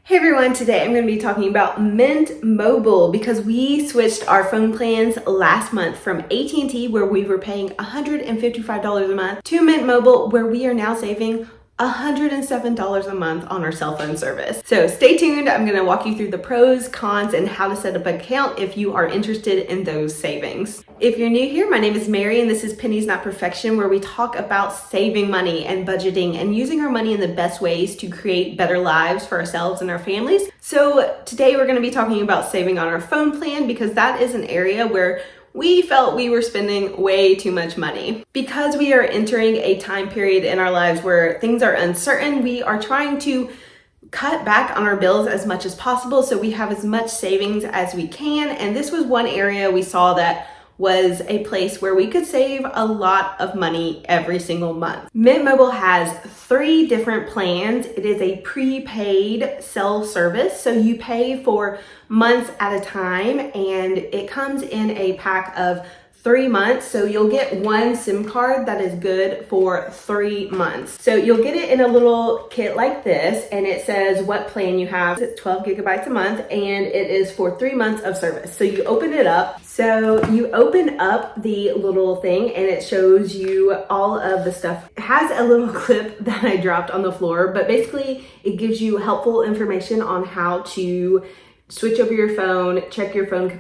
Hey everyone, today I'm going to be talking about Mint Mobile because we switched our phone plans last month from AT&T where we were paying $155 a month to Mint Mobile where we are now saving $107 a month on our cell phone service. So stay tuned. I'm going to walk you through the pros, cons, and how to set up an account if you are interested in those savings. If you're new here, my name is Mary and this is Pennies Not Perfection, where we talk about saving money and budgeting and using our money in the best ways to create better lives for ourselves and our families. So today we're going to be talking about saving on our phone plan because that is an area where we felt we were spending way too much money. Because we are entering a time period in our lives where things are uncertain, we are trying to cut back on our bills as much as possible so we have as much savings as we can. And this was one area we saw that was a place where we could save a lot of money every single month. Mint Mobile has 3 different plans. It is a prepaid cell service, so you pay for months at a time, and it comes in a pack of 3 months. So you'll get one SIM card that is good for 3 months. So you'll get it in a little kit like this, and it says what plan you have. It's 12 gigabytes a month, and it is for 3 months of service. So you open it up. So you open up the little thing and it shows you all of the stuff. It has a little clip that I dropped on the floor, but basically it gives you helpful information on how to switch over your phone, check your phone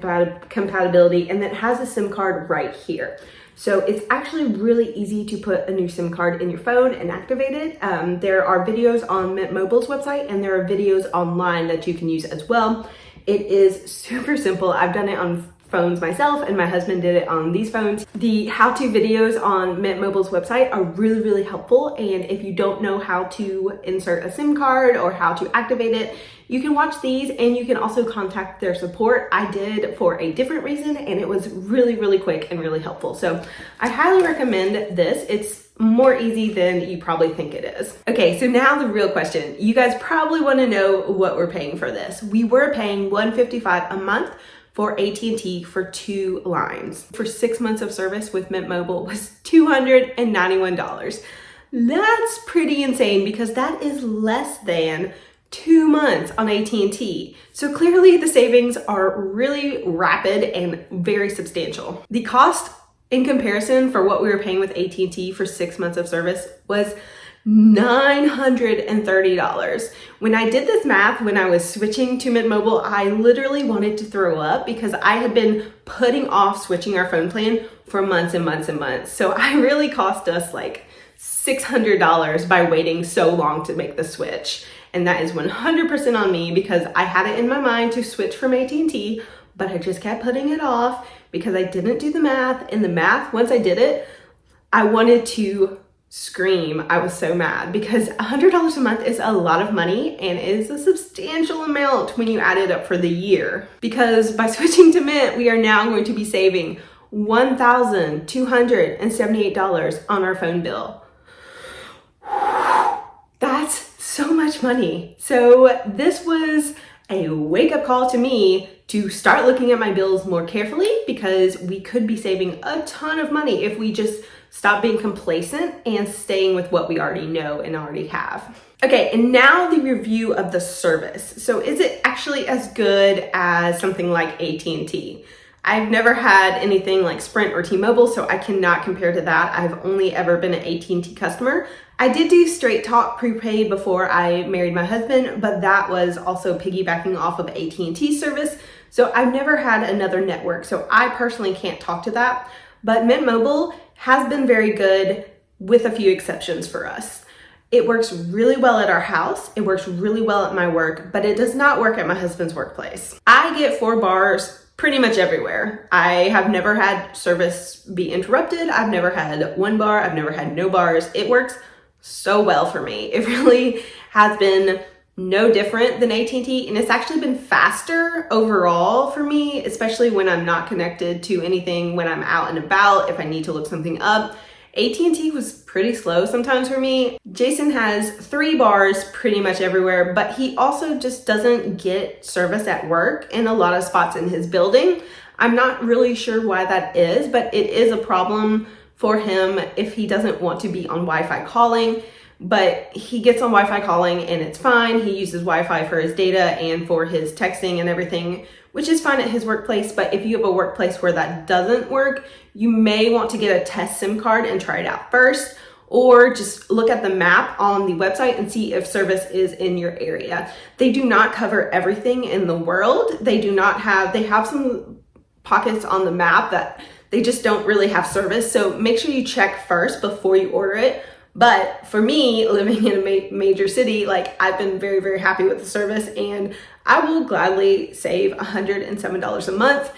compatibility, and then it has a SIM card right here. So it's actually really easy to put a new SIM card in your phone and activate it. There are videos on Mint Mobile's website and there are videos online that you can use as well. It is super simple. I've done it on phones myself and my husband did it on these phones. The how-to videos on Mint Mobile's website are really, really helpful. And if you don't know how to insert a SIM card or how to activate it, you can watch these and you can also contact their support. I did for a different reason and it was really, really quick and really helpful. So I highly recommend this. It's more easy than you probably think it is. Okay, so now the real question. You guys probably want to know what we're paying for this. We were paying $155 a month for AT&T for 2 lines. For 6 months of service with Mint Mobile was $291. That's pretty insane because that is less than 2 months on AT&T. So clearly the savings are really rapid and very substantial. The cost in comparison for what we were paying with AT&T for 6 months of service was $930. When I did this math, when I was switching to Mint Mobile, I literally wanted to throw up because I had been putting off switching our phone plan for months and months and months. So I really cost us like $600 by waiting so long to make the switch. And that is 100% on me because I had it in my mind to switch from AT&T, but I just kept putting it off because I didn't do the math. And the math, once I did it, I wanted to scream. I was so mad because $100 a month is a lot of money and it is a substantial amount when you add it up for the year. Because by switching to Mint, we are now going to be saving $1,278 on our phone bill. That's so much money. So this was a wake-up call to me to start looking at my bills more carefully because we could be saving a ton of money if we just stop being complacent and staying with what we already know and already have. Okay, and now the review of the service. So is it actually as good as something like AT&T? I've never had anything like Sprint or T-Mobile, so I cannot compare to that. I've only ever been an AT&T customer. I did do Straight Talk prepaid before I married my husband, but that was also piggybacking off of AT&T service. So I've never had another network, so I personally can't talk to that. But Mint Mobile has been very good with a few exceptions for us. It works really well at our house. It works really well at my work, but it does not work at my husband's workplace. I get 4 bars pretty much everywhere. I have never had service be interrupted. I've never had 1 bar. I've never had no bars. It works so well for me. It really has been no different than AT&T, and it's actually been faster overall for me, especially when I'm not connected to anything, when I'm out and about, if I need to look something up. AT&T was pretty slow sometimes for me. Jason has 3 bars pretty much everywhere, but he also just doesn't get service at work in a lot of spots in his building. I'm not really sure why that is, but it is a problem for him if he doesn't want to be on Wi-Fi calling. but he gets on Wi-Fi calling and it's fine. He uses Wi-Fi for his data and for his texting and everything, which is fine at his workplace. But if you have a workplace where that doesn't work, you may want to get a test SIM card and try it out first, or just look at the map on the website and see if service is in your area. They do not cover everything in the world. They have some pockets on the map that they just don't really have service. So make sure you check first before you order it. But for me, living in a major city, like, I've been very, very happy with the service, and I will gladly save $107 a month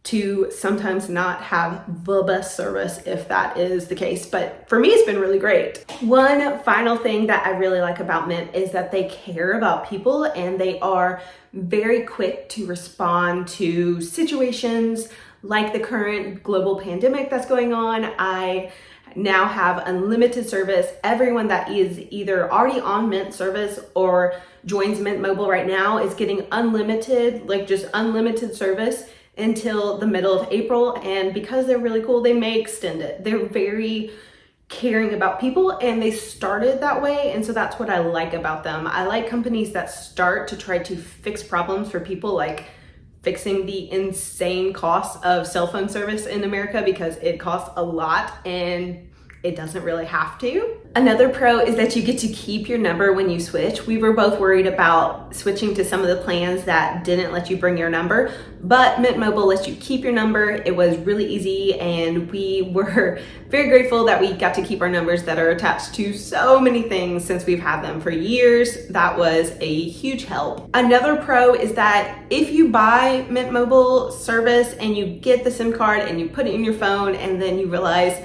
to sometimes not have the best service if that is the case. But for me, it's been really great. One final thing that I really like about Mint is that they care about people and they are very quick to respond to situations like the current global pandemic that's going on. I now have unlimited service. Everyone that is either already on Mint service or joins Mint Mobile right now is getting unlimited, like just unlimited service until the middle of April. And because they're really cool, they may extend it. They're very caring about people and they started that way. And so that's what I like about them. I like companies that start to try to fix problems for people, like fixing the insane cost of cell phone service in America, because it costs a lot and it doesn't really have to. Another pro is that you get to keep your number when you switch. We were both worried about switching to some of the plans that didn't let you bring your number, but Mint Mobile lets you keep your number. It was really easy, and we were very grateful that we got to keep our numbers that are attached to so many things since we've had them for years. That was a huge help. Another pro is that if you buy Mint Mobile service and you get the SIM card and you put it in your phone and then you realize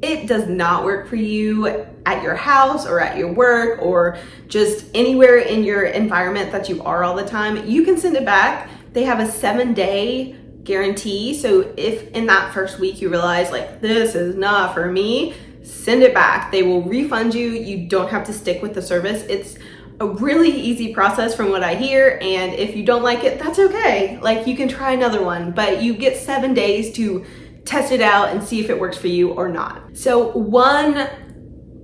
it does not work for you at your house or at your work or just anywhere in your environment that you are all the time, you can send it back. They have a 7-day guarantee. So if in that first week you realize, like, this is not for me, send it back. They will refund you. You don't have to stick with the service. It's a really easy process from what I hear. And if you don't like it, that's okay. Like, you can try another one, but you get 7 days to test it out and see if it works for you or not. So one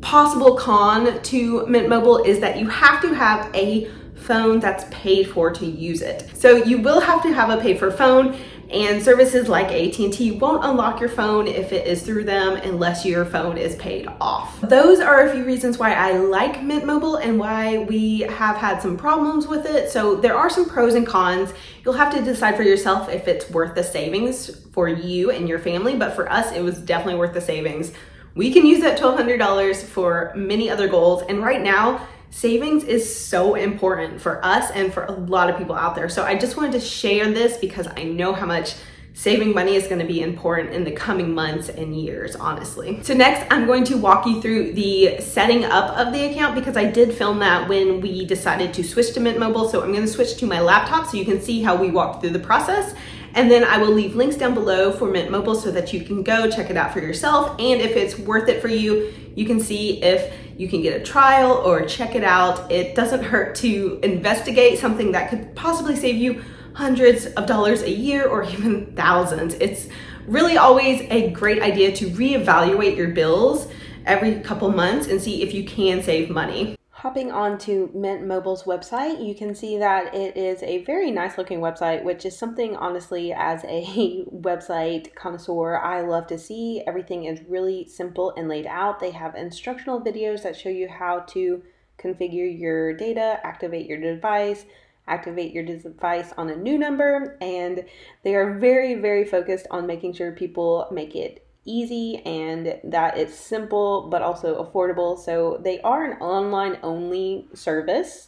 possible con to Mint Mobile is that you have to have a phone that's paid for to use it. So you will have to have a paid for phone, and services like AT&T won't unlock your phone if it is through them unless your phone is paid off. Those are a few reasons why I like Mint Mobile and why we have had some problems with it. So there are some pros and cons. You'll have to decide for yourself if it's worth the savings for you and your family, but for us, it was definitely worth the savings. We can use that $1,200 for many other goals, and right now, savings is so important for us and for a lot of people out there. So I just wanted to share this because I know how much saving money is going to be important in the coming months and years, honestly. So next, I'm going to walk you through the setting up of the account because I did film that when we decided to switch to Mint Mobile. So I'm going to switch to my laptop so you can see how we walked through the process. And then I will leave links down below for Mint Mobile so that you can go check it out for yourself. And if it's worth it for you, you can see if you can get a trial or check it out. It doesn't hurt to investigate something that could possibly save you hundreds of dollars a year or even thousands. It's really always a great idea to reevaluate your bills every couple months and see if you can save money. Hopping onto Mint Mobile's website, you can see that it is a very nice looking website, which is something, honestly, as a website connoisseur, I love to see. Everything is really simple and laid out. They have instructional videos that show you how to configure your data, activate your device on a new number, and they are very, very focused on making sure people make it easy and that it's simple but also affordable. So they are an online only service.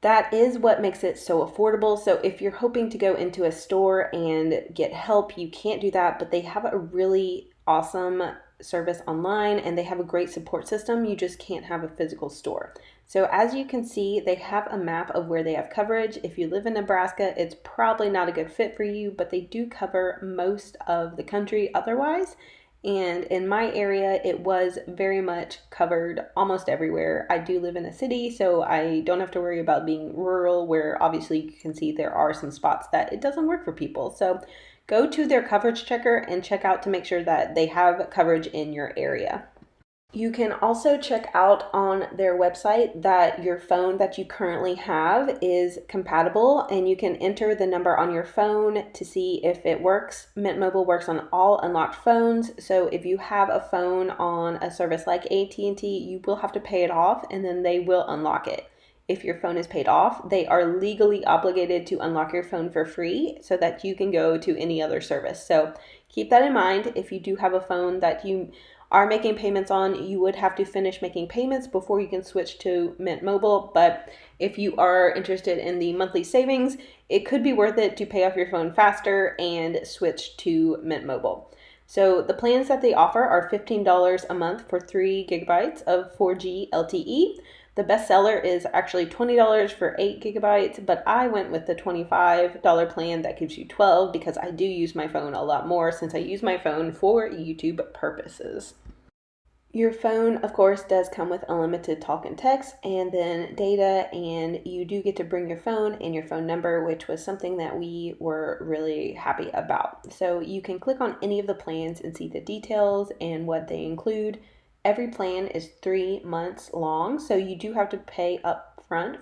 That is what makes it so affordable. So if you're hoping to go into a store and get help, you can't do that, but they have a really awesome service online and they have a great support system. You just can't have a physical store. So as you can see, they have a map of where they have coverage. If you live in Nebraska, it's probably not a good fit for you, but they do cover most of the country otherwise. And in my area, it was very much covered almost everywhere. I do live in a city, so I don't have to worry about being rural, where obviously you can see there are some spots that it doesn't work for people. So go to their coverage checker and check out to make sure that they have coverage in your area. You can also check out on their website that your phone that you currently have is compatible, and you can enter the number on your phone to see if it works. Mint Mobile works on all unlocked phones, so if you have a phone on a service like AT&T, you will have to pay it off and then they will unlock it. If your phone is paid off, they are legally obligated to unlock your phone for free so that you can go to any other service. So keep that in mind. If you do have a phone that you are making payments on, you would have to finish making payments before you can switch to Mint Mobile. But if you are interested in the monthly savings, it could be worth it to pay off your phone faster and switch to Mint Mobile. So the plans that they offer are $15 a month for 3 gigabytes of 4G LTE. The best seller is actually $20 for 8 gigabytes, but I went with the $25 plan that gives you 12 because I do use my phone a lot more since I use my phone for YouTube purposes. Your phone, of course, does come with unlimited talk and text and then data, and you do get to bring your phone and your phone number, which was something that we were really happy about. So you can click on any of the plans and see the details and what they include. Every plan is 3 months long, so you do have to pay up front,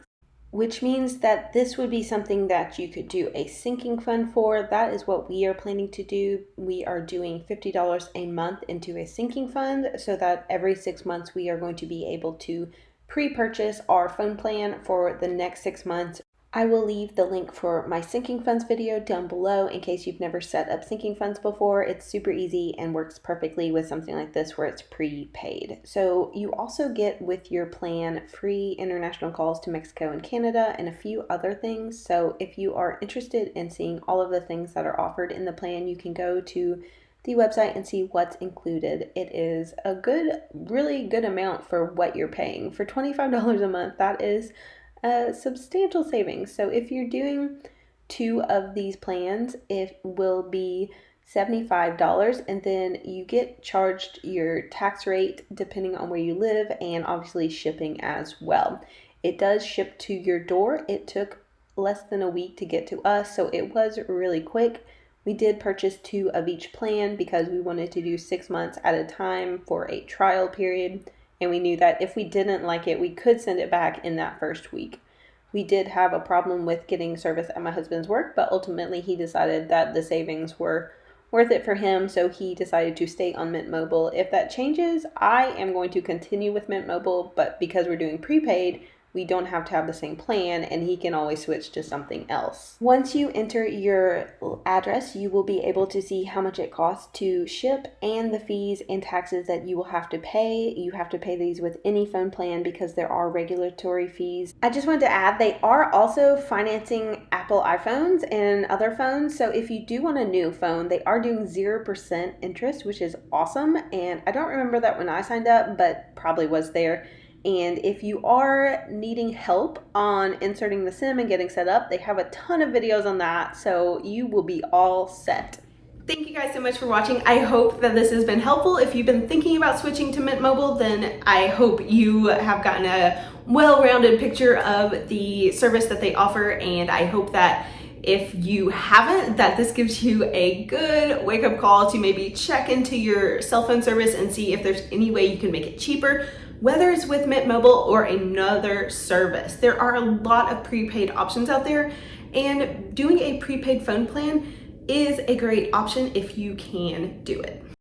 which means that this would be something that you could do a sinking fund for. That is what we are planning to do. We are doing $50 a month into a sinking fund so that every 6 months we are going to be able to pre-purchase our phone plan for the next 6 months. I will leave the link for my sinking funds video down below in case you've never set up sinking funds before. It's super easy and works perfectly with something like this where it's prepaid. So you also get with your plan free international calls to Mexico and Canada and a few other things. So if you are interested in seeing all of the things that are offered in the plan, you can go to the website and see what's included. It is a really good amount for what you're paying. For $25 a month, that is a substantial savings. So if you're doing 2 of these plans, it will be $75, and then you get charged your tax rate depending on where you live and obviously shipping as well. It does ship to your door. It took less than a week to get to us, so it was really quick. We did purchase 2 of each plan because we wanted to do 6 months at a time for a trial period. And we knew that if we didn't like it, we could send it back in that first week. We did have a problem with getting service at my husband's work, but ultimately he decided that the savings were worth it for him, so he decided to stay on Mint Mobile. If that changes, I am going to continue with Mint Mobile, but because we're doing prepaid, we don't have to have the same plan, and he can always switch to something else. Once you enter your address, you will be able to see how much it costs to ship and the fees and taxes that you will have to pay. You have to pay these with any phone plan because there are regulatory fees. I just wanted to add, they are also financing Apple iPhones and other phones. So if you do want a new phone, they are doing 0% interest, which is awesome. And I don't remember that when I signed up, but probably was there. And if you are needing help on inserting the SIM and getting set up, they have a ton of videos on that, so you will be all set. Thank you guys so much for watching. I hope that this has been helpful. If you've been thinking about switching to Mint Mobile, then I hope you have gotten a well-rounded picture of the service that they offer, and I hope that if you haven't, that this gives you a good wake-up call to maybe check into your cell phone service and see if there's any way you can make it cheaper, whether it's with Mint Mobile or another service. There are a lot of prepaid options out there, and doing a prepaid phone plan is a great option if you can do it.